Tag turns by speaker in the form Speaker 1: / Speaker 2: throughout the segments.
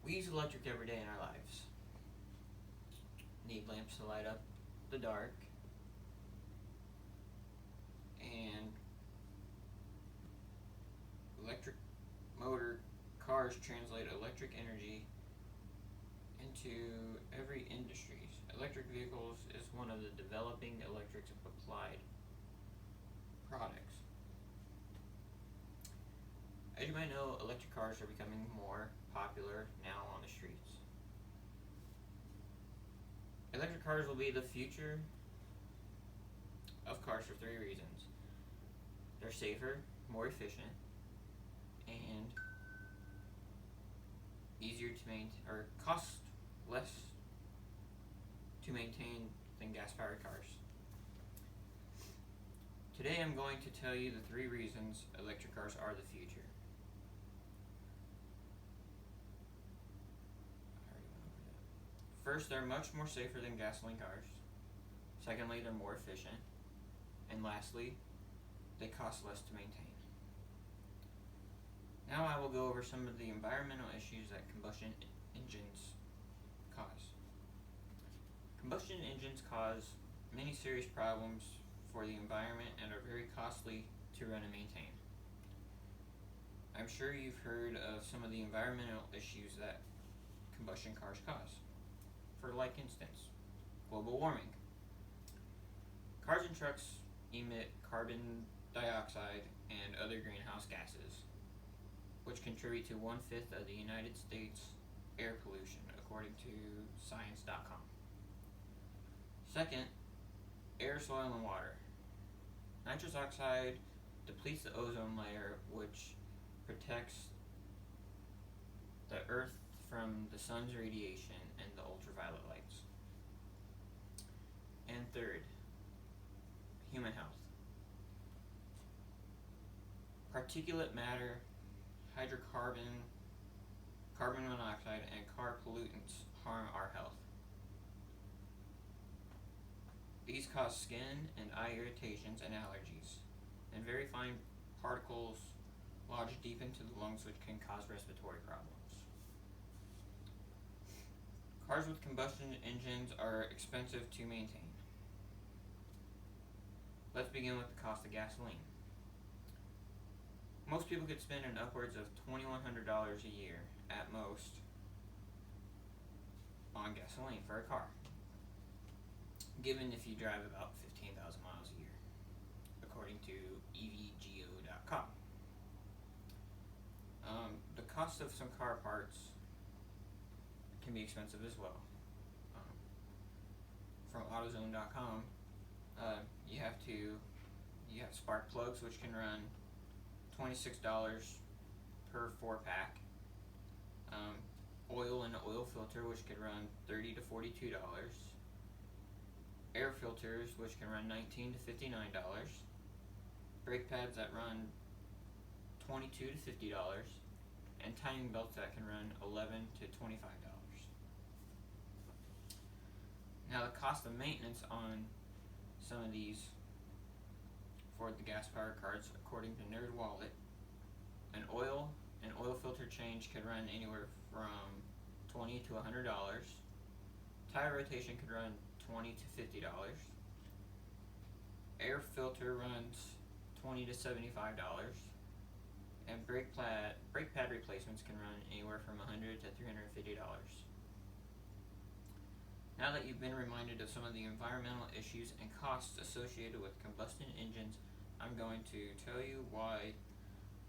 Speaker 1: We use electric every day in our lives. Need lamps to light up the dark, and electric motor cars translate electric energy into every industry. Electric vehicles is one of the developing electric applied products. As you might know, electric cars are becoming more popular now on the streets. Electric cars will be the future of cars for three reasons. They're safer, more efficient, and easier to maintain, or cost less to maintain than gas-powered cars. Today I'm going to tell you the three reasons electric cars are the future. First, they're much more safer than gasoline cars. Secondly, they're more efficient. And lastly, they cost less to maintain. Now I will go over some of the environmental issues that combustion engines cause. Combustion engines cause many serious problems for the environment and are very costly to run and maintain. I'm sure you've heard of some of the environmental issues that combustion cars cause. For like instance, global warming. Cars and trucks emit carbon dioxide and other greenhouse gases, which contribute to 1/5 of the United States air pollution, according to science.com. Second, air, soil, and water. Nitrous oxide depletes the ozone layer, which protects the earth from the sun's radiation and the ultraviolet lights. And third, human health. Particulate matter, hydrocarbon, carbon monoxide, and car pollutants harm our health. These cause skin and eye irritations and allergies, and very fine particles lodge deep into the lungs, which can cause respiratory problems. Cars with combustion engines are expensive to maintain. Let's begin with the cost of gasoline. Most people could spend an upwards of $2,100 a year, at most, on gasoline for a car, given if you drive about 15,000 miles a year, according to EED7021F. The cost of some car parts can be expensive as well. From AutoZone.com, you have spark plugs, which can run $26 per 4-pack. Oil and an oil filter, which can run $30 to $42. Air filters, which can run $19 to $59. Brake pads that run $22 to $50. And timing belts that can run $11 to $25. Now the cost of maintenance on some of these for the gas-powered cars, according to NerdWallet, an oil filter change could run anywhere from $20 to $100. Tire rotation could run $20 to $50. Air filter runs $20 to $75. And brake pad replacements can run anywhere from $100 to $350. Now that you've been reminded of some of the environmental issues and costs associated with combustion engines, I'm going to tell you why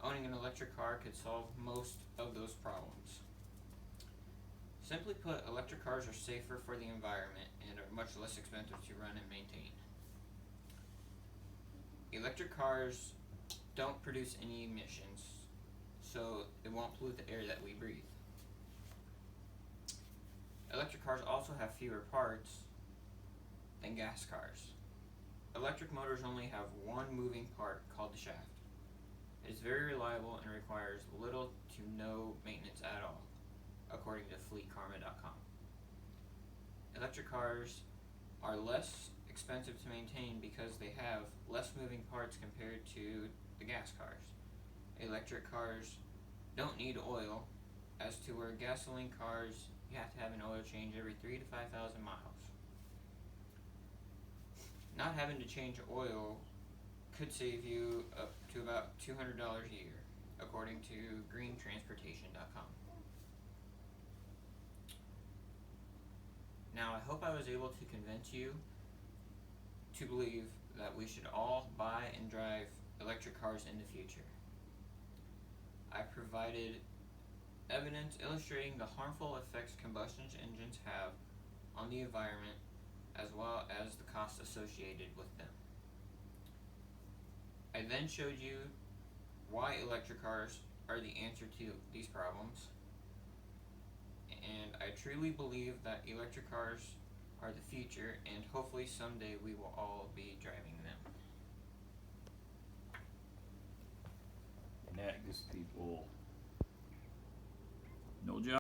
Speaker 1: owning an electric car could solve most of those problems. Simply put, electric cars are safer for the environment and are much less expensive to run and maintain. Electric cars don't produce any emissions, so it won't pollute the air that we breathe. Electric cars also have fewer parts than gas cars. Electric motors only have one moving part called the shaft. It is very reliable and requires little to no maintenance at all, according to fleetkarma.com. Electric cars are less expensive to maintain because they have less moving parts compared to the gas cars. Electric cars don't need oil as to where gasoline cars, you have to have an oil change every 3 to 5,000 miles. Not having to change oil could save you up to about $200 a year, according to greentransportation.com. Now, I hope I was able to convince you to believe that we should all buy and drive electric cars in the future. I provided evidence illustrating the harmful effects combustion engines have on the environment, as well as the costs associated with them. I then showed you why electric cars are the answer to these problems, and I truly believe that electric cars are the future, and hopefully someday we will all be driving them.
Speaker 2: And that gives people no job.